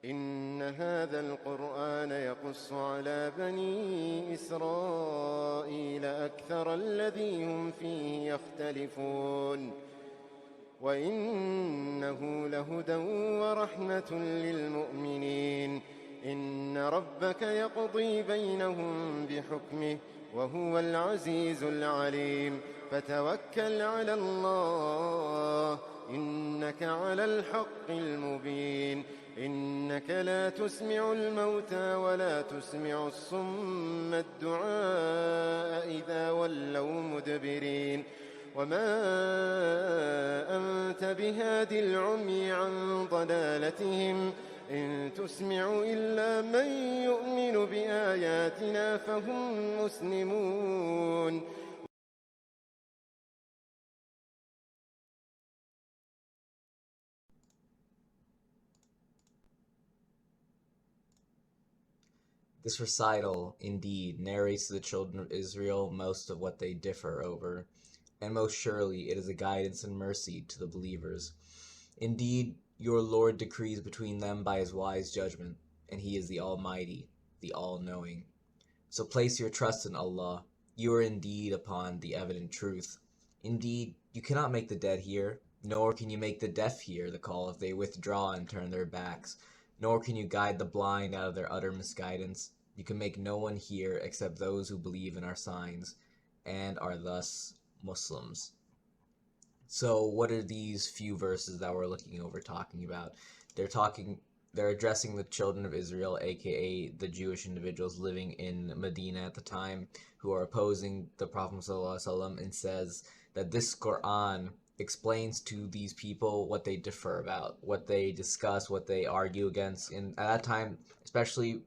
إن هذا القرآن يقص على بني إسرائيل أكثر الذي هم فيه يختلفون وإنه لهدى ورحمة للمؤمنين. إن ربك يقضي بينهم بحكمه وهو العزيز العليم. فتوكل على الله إنك على الحق المبين. إنك لا تسمع الموتى ولا تسمع الصم الدعاء إذا ولوا مدبرين. وما أنت بهاد العمي عن ضلالتهم إن تسمع إلا من يؤمن بآياتنا فهم مسلمون. This recital, indeed, narrates to the children of Israel most of what they differ over, and most surely it is a guidance and mercy to the believers. Indeed, your Lord decrees between them by his wise judgment, and he is the Almighty, the All-Knowing. So place your trust in Allah. You are indeed upon the evident truth. Indeed, you cannot make the dead hear, nor can you make the deaf hear the call if they withdraw and turn their backs. Nor can you guide the blind out of their utter misguidance. You can make no one hear except those who believe in our signs and are thus Muslims. So what are these few verses that we're looking over talking about? They're addressing the children of Israel, aka the Jewish individuals living in Medina at the time, who are opposing the Prophet ﷺ, and says that this Qur'an explains to these people what they differ about, what they discuss, what they argue against. And at that time, especially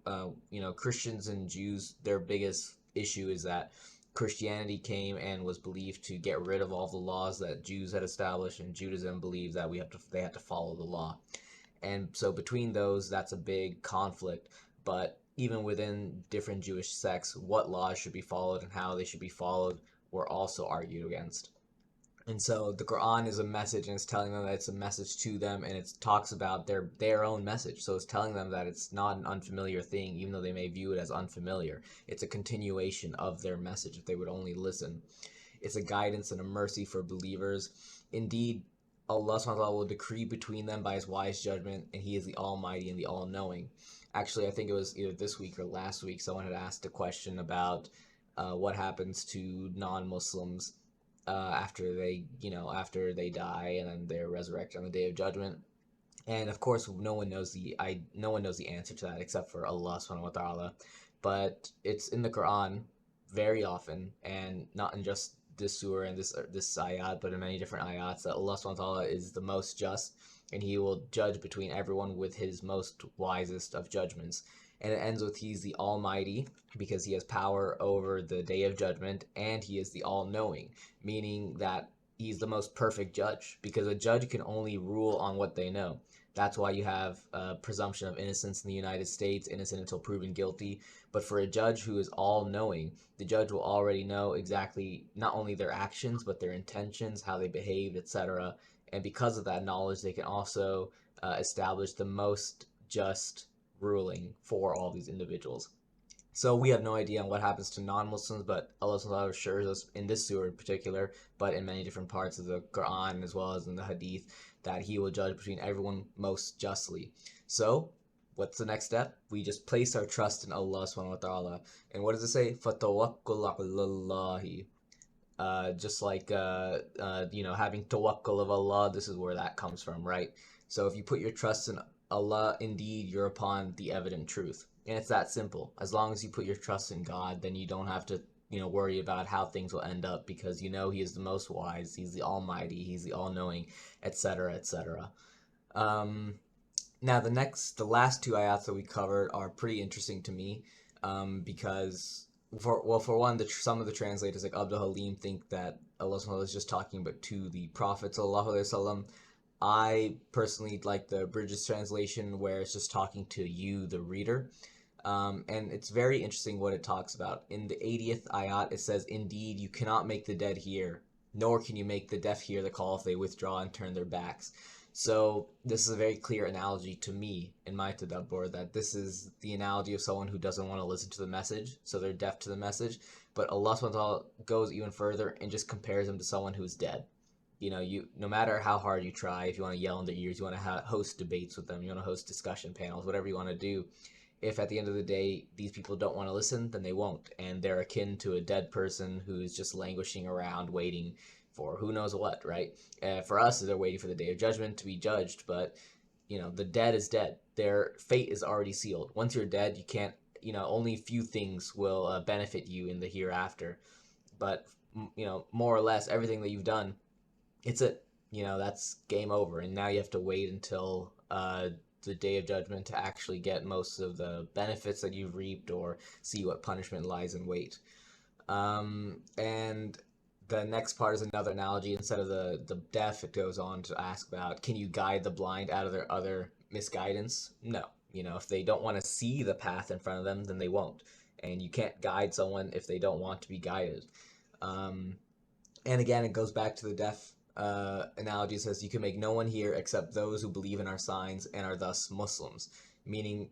Christians and Jews, their biggest issue is that Christianity came and was believed to get rid of all the laws that Jews had established, and Judaism believed that they had to follow the law. And so between those, that's a big conflict. But even within different Jewish sects, what laws should be followed and how they should be followed were also argued against. And so the Quran is a message, and it's telling them that it's a message to them, and it talks about their own message. So it's telling them that it's not an unfamiliar thing, even though they may view it as unfamiliar. It's a continuation of their message if they would only listen. It's a guidance and a mercy for believers. Indeed, Allah subhanahu wa ta'ala will decree between them by his wise judgment, and he is the Almighty and the All-Knowing. Actually, I think it was either this week or last week, someone had asked a question about what happens to non-Muslims after they die and then they're resurrected on the Day of Judgment. And of course, no one knows the answer to that except for Allah subhanahu wa ta'ala. But it's in the Quran very often, and not in just this surah and this ayat, but in many different ayats, that Allah subhanahu wa ta'ala is the most just, and he will judge between everyone with his most wisest of judgments. And it ends with he's the Almighty, because he has power over the Day of Judgment, and he is the All-Knowing, meaning that he's the most perfect judge, because a judge can only rule on what they know. That's why you have presumption of innocence in the United States, innocent until proven guilty. But for a judge who is all-knowing, the judge will already know exactly not only their actions, but their intentions, how they behaved, etc. And because of that knowledge, they can also establish the most just ruling for all these individuals. So we have no idea on what happens to non-Muslims, but Allah subhanahu wa ta'ala assures us in this surah in particular, but in many different parts of the Qur'an as well as in the Hadith, that he will judge between everyone most justly. So what's the next step? We just place our trust in Allah subhanahu wa ta'ala. And what does it say? فَتَوَكُّلْ عَلَى اللَّهِ. Just like having tawakkul of Allah, this is where that comes from, right? So if you put your trust in Allah, indeed you're upon the evident truth. And it's that simple. As long as you put your trust in God, then you don't have to worry about how things will end up, because he is the most wise, he's the Almighty, he's the All-Knowing, etc., etc. Now the last two ayats that we covered are pretty interesting to me, because for one, some of the translators like Abdul Halim think that Allah subhanahu wa ta'ala is just talking about to the Prophet sallallahu alaihi wasallam. I personally like the Bridges translation where it's just talking to you, the reader. And it's very interesting what it talks about. In the 80th ayat, it says, "Indeed, you cannot make the dead hear, nor can you make the deaf hear the call if they withdraw and turn their backs." So this is a very clear analogy to me in my Tadabbur that this is the analogy of someone who doesn't want to listen to the message, so they're deaf to the message. But Allah subhanahu wa ta'ala goes even further and just compares them to someone who's dead. You no matter how hard you try, if you want to yell in their ears, you want to host debates with them, you want to host discussion panels, whatever you want to do, if at the end of the day these people don't want to listen, then they won't, and they're akin to a dead person who's just languishing around waiting for who knows what, right? For us, they're waiting for the day of judgment to be judged, but the dead is dead. Their fate is already sealed. Once you're dead, you can't, only few things will benefit you in the hereafter, but more or less everything that you've done, it's it. That's game over, and now you have to wait until the day of judgment to actually get most of the benefits that you've reaped or see what punishment lies in wait. And the next part is another analogy. Instead of the deaf, it goes on to ask about, can you guide the blind out of their other misguidance? No. If they don't want to see the path in front of them, then they won't. And you can't guide someone if they don't want to be guided. And again, it goes back to the deaf analogy. Says you can make no one hear except those who believe in our signs and are thus Muslims. Meaning,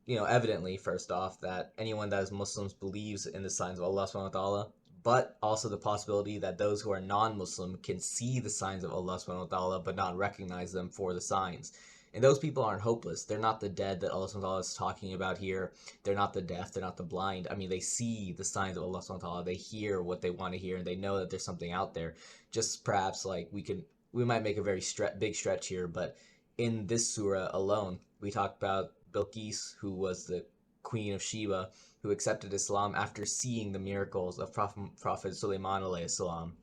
evidently, first off, that anyone that is Muslims believes in the signs of Allah subhanahu wa ta'ala, but also the possibility that those who are non-Muslim can see the signs of Allah subhanahu wa ta'ala but not recognize them for the signs. And those people aren't hopeless. They're not the dead that Allah subhanahu wa ta'ala is talking about here. They're not the deaf. They're not the blind. I mean, they see the signs of Allah subhanahu wa ta'ala. They hear what they want to hear, and they know that there's something out there. Just perhaps like we might make a very big stretch here, but in this surah alone, we talked about Bilqis, who was the queen of Sheba, who accepted Islam after seeing the miracles of Prophet Sulaiman alayhi salam.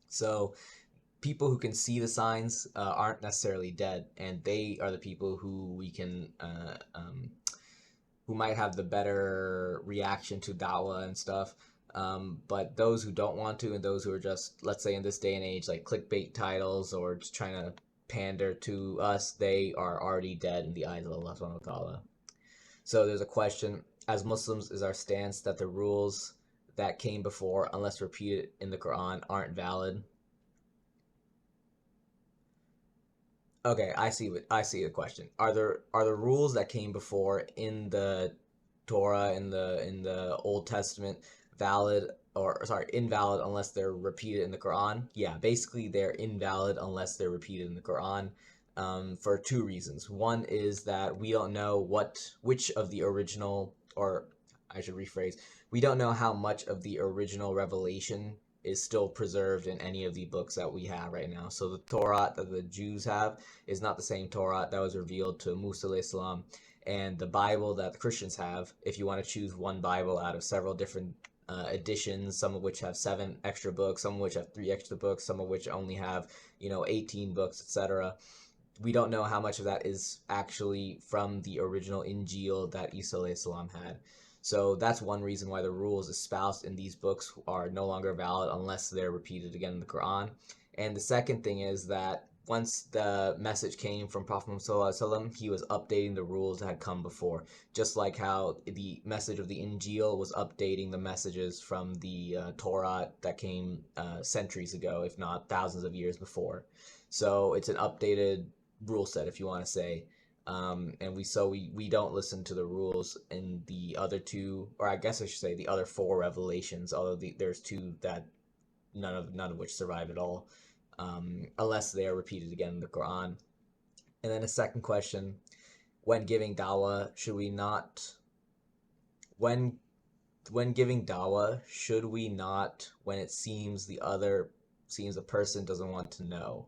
So people who can see the signs aren't necessarily dead, and they are the people who we can who might have the better reaction to da'wah and stuff. But those who don't want to, and those who are just, let's say in this day and age, like clickbait titles or just trying to pander to us, they are already dead in the eyes of Allah subhanahu wa ta'ala. So there's a question: as Muslims, is our stance that the rules that came before, unless repeated in the Qur'an, aren't valid? Okay, I see the question. Are the rules that came before in the Torah in the Old Testament valid, or sorry, invalid unless they're repeated in the Quran? Yeah, basically they're invalid unless they're repeated in the Quran, for two reasons. One is that we don't know which of the original, or I should rephrase, we don't know how much of the original revelation is still preserved in any of the books that we have right now. So the Torah that the Jews have is not the same Torah that was revealed to Musa alayhi salam, and the Bible that the Christians have, if you want to choose one Bible out of several different editions, some of which have 7 extra books, some of which have 3 extra books, some of which only have 18 books, etc. We don't know how much of that is actually from the original Injil that Isa alayhi salam had. So that's one reason why the rules espoused in these books are no longer valid unless they're repeated again in the Quran. And the second thing is that once the message came from Prophet Muhammad, he was updating the rules that had come before. Just like how the message of the Injil was updating the messages from the Torah that came centuries ago, if not thousands of years before. So it's an updated rule set, if you want to say. And we don't listen to the rules in the other 2, or I guess I should say the other 4 revelations, although there's 2 that none of which survive at all, unless they are repeated again in the Quran. And then a second question: when giving dawah, should we not when giving dawah, should we not, when it seems the person doesn't want to know?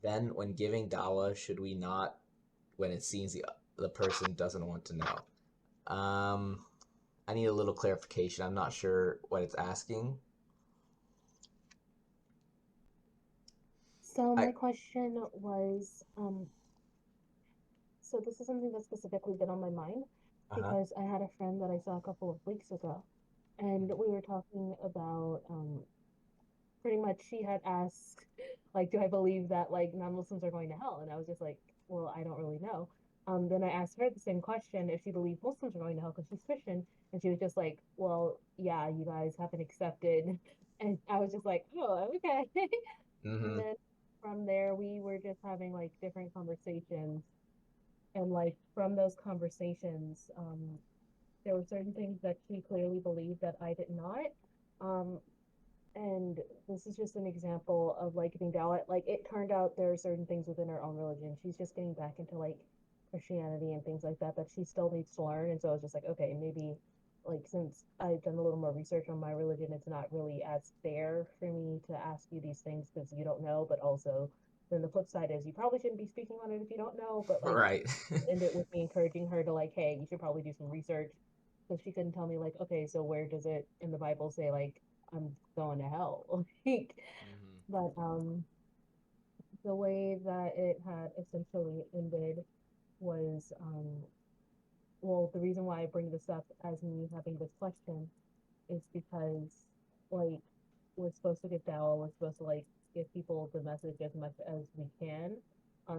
Then, when giving dawah, should we not, when it seems the person doesn't want to know? I need a little clarification. I'm not sure what it's asking. So my question was, so this is something that's specifically been on my mind. Uh-huh. because I had a friend that I saw a couple of weeks ago, and we were talking about pretty much she had asked like, do I believe that like non-Muslims are going to hell? And I was just like, well, I don't really know. Then I asked her the same question if she believed Muslims are going to hell because she's Christian, and she was just like, well, yeah, you guys haven't accepted. And I was just like, oh, okay. And Mm-hmm. then from there, we were just having like different conversations, and like from those conversations, there were certain things that she clearly believed that I did not. Um, and this is just an example of like getting down. Like it turned out there are certain things within her own religion. She's just getting back into like Christianity and things like that that she still needs to learn. And so I was just like, okay, maybe like since I've done a little more research on my religion, it's not really as fair for me to ask you these things because you don't know. But also, then the flip side is you probably shouldn't be speaking on it if you don't know. But like, Right. ended with me encouraging her to like, hey, you should probably do some research. So she couldn't tell me like, okay, so where does it in the Bible say like I'm going to hell? Like, Mm-hmm. but the way that it had essentially ended was well, the reason why I bring this up as me having this question is because like we're supposed to get dawah, we're supposed to like give people the message as much as we can,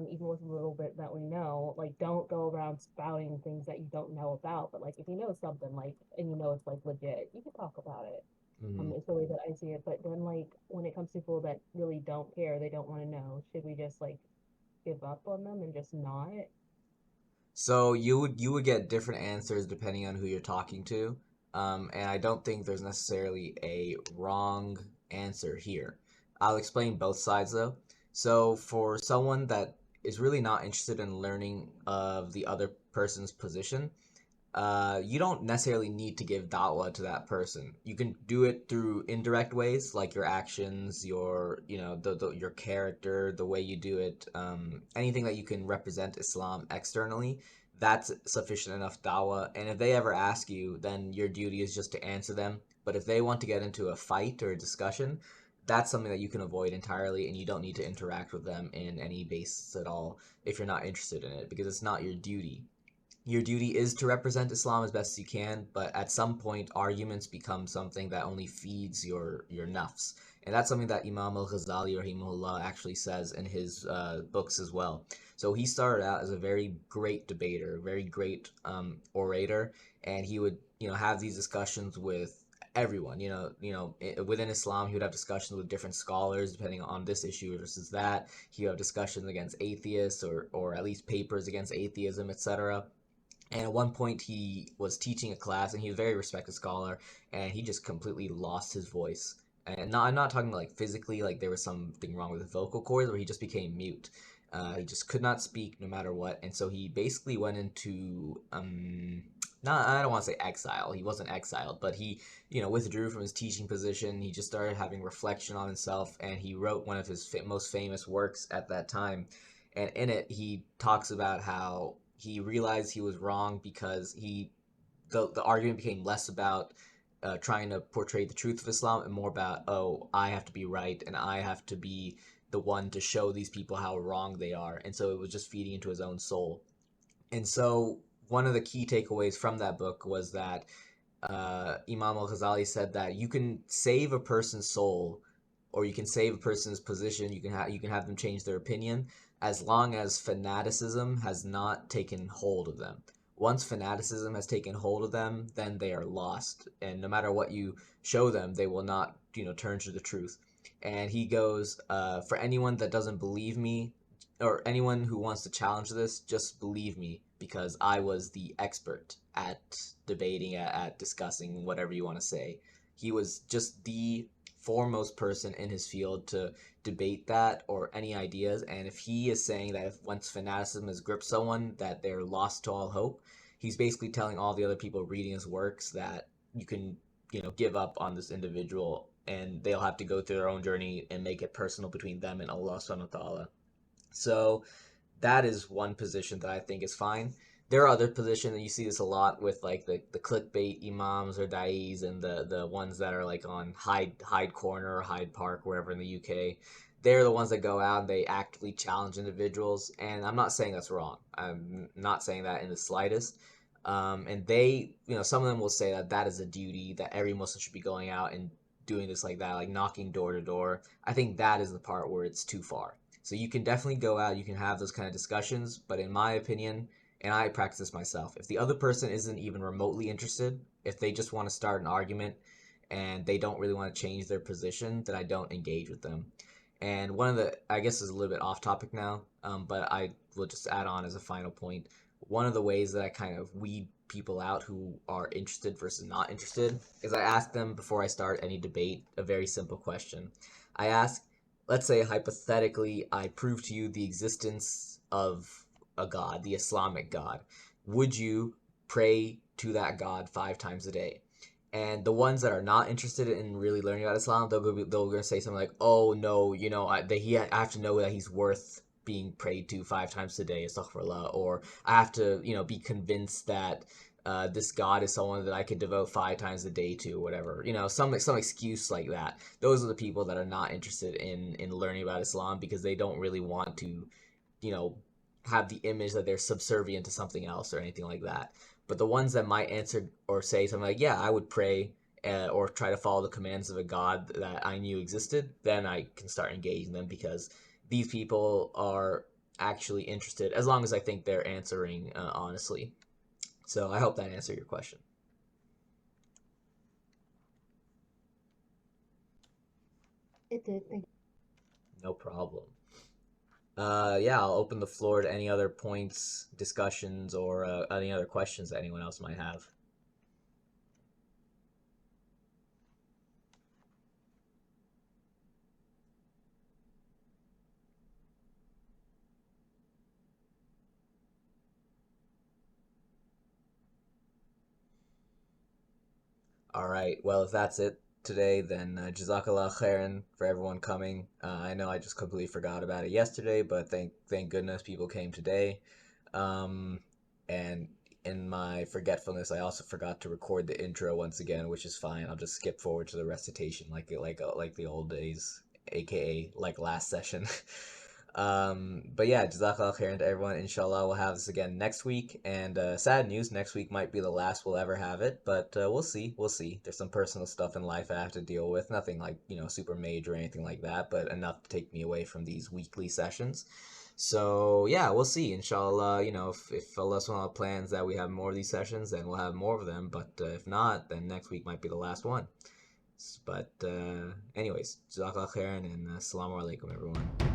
even with a little bit that we know. Like, don't go around spouting things that you don't know about. But like, if you know something, like, and you know it's like legit, you can talk about it. Mm-hmm. Is the way that I see it. But then, like, when it comes to people that really don't care, they don't want to know. Should we just like give up on them and just not? So you would get different answers depending on who you're talking to, and I don't think there's necessarily a wrong answer here. I'll explain both sides though. So for someone that is really not interested in learning of the other person's position, you don't necessarily need to give da'wah to that person. You can do it through indirect ways, like your actions, your your character, the way you do it, anything that you can represent Islam externally. That's sufficient enough da'wah. And if they ever ask you, then your duty is just to answer them. But if they want to get into a fight or a discussion, that's something that you can avoid entirely, and you don't need to interact with them in any basis at all if you're not interested in it, because it's not your duty. Your duty is to represent Islam as best you can, but at some point arguments become something that only feeds your nafs. And that's something that Imam al-Ghazali rahimahullah actually says in his books as well. So he started out as a very great debater, very great orator, and he would have these discussions with everyone. Within Islam, he would have discussions with different scholars depending on this issue versus that. He would have discussions against atheists or at least papers against atheism, etc. And at one point, he was teaching a class, and he was a very respected scholar, and he just completely lost his voice. And I'm not talking like physically, like there was something wrong with his vocal cords, where he just became mute. He just could not speak no matter what, and so he basically went into not I don't want to say exile. He wasn't exiled, but he withdrew from his teaching position. He just started having reflection on himself, and he wrote one of his most famous works at that time. And in it, he talks about how he realized he was wrong because the argument became less about trying to portray the truth of Islam and more about, oh, I have to be right and I have to be the one to show these people how wrong they are. And so it was just feeding into his own soul. And so one of the key takeaways from that book was that Imam al Ghazali said that you can save a person's soul, or you can save a person's position. You can have them change their opinion as long as fanaticism has not taken hold of them. Once fanaticism has taken hold of them, then they are lost, and no matter what you show them, they will not turn to the truth. And he goes, for anyone that doesn't believe me, or anyone who wants to challenge this, just believe me because I was the expert at debating, at discussing whatever you want to say. He was just the foremost person in his field to debate that or any ideas. And if he is saying that if once fanaticism has gripped someone, that they're lost to all hope, he's basically telling all the other people reading his works that you can, give up on this individual and they'll have to go through their own journey and make it personal between them and Allah subhanahu wa ta'ala. So that is one position that I think is fine. There are other positions, and you see this a lot with like the clickbait imams or dais and the ones that are like on Hyde Corner or Hyde Park, wherever in the UK. They're the ones that go out and they actively challenge individuals, and I'm not saying that's wrong. I'm not saying that in the slightest. And they, some of them will say that that is a duty that every Muslim should be going out and doing this like that, like knocking door to door. I think that is the part where it's too far. So you can definitely go out, you can have those kind of discussions, but in my opinion, and I practice this myself, if the other person isn't even remotely interested, if they just want to start an argument and they don't really want to change their position, then I don't engage with them. And one of the, I guess this is a little bit off topic now, but I will just add on as a final point. One of the ways that I kind of weed people out who are interested versus not interested is I ask them before I start any debate a very simple question. I ask, let's say hypothetically, I prove to you the existence of a God, the Islamic God. Would you pray to that God 5 times a day? And the ones that are not interested in really learning about Islam, they'll say something like, "Oh no, I have to know that he's worth being prayed to 5 times a day, astaghfirullah," or I have to, be convinced that this God is someone that I could devote 5 times a day to, whatever, some excuse like that. Those are the people that are not interested in learning about Islam because they don't really want to, have the image that they're subservient to something else or anything like that. But the ones that might answer or say something like, yeah, I would pray or try to follow the commands of a God that I knew existed, then I can start engaging them because these people are actually interested, as long as I think they're answering honestly. So I hope that answered your question. It did. Thank No problem. Yeah, I'll open the floor to any other points, discussions, or any other questions that anyone else might have. All right, well, if that's it today, then Jazakallah khairan for everyone coming. I know I just completely forgot about it yesterday, but thank goodness people came today. And in my forgetfulness, I also forgot to record the intro once again, which is fine. I'll just skip forward to the recitation like the old days, aka like last session. But yeah, Jazakallah khairan to everyone. Inshallah, we'll have this again next week. And sad news, next week might be the last we'll ever have it, but we'll see. We'll see. There's some personal stuff in life I have to deal with. Nothing like, super major or anything like that, but enough to take me away from these weekly sessions. So yeah, we'll see. Inshallah, if Allah SWT plans that we have more of these sessions, then we'll have more of them. But if not, then next week might be the last one. But anyways, Jazakallah khairan and assalamu alaikum everyone.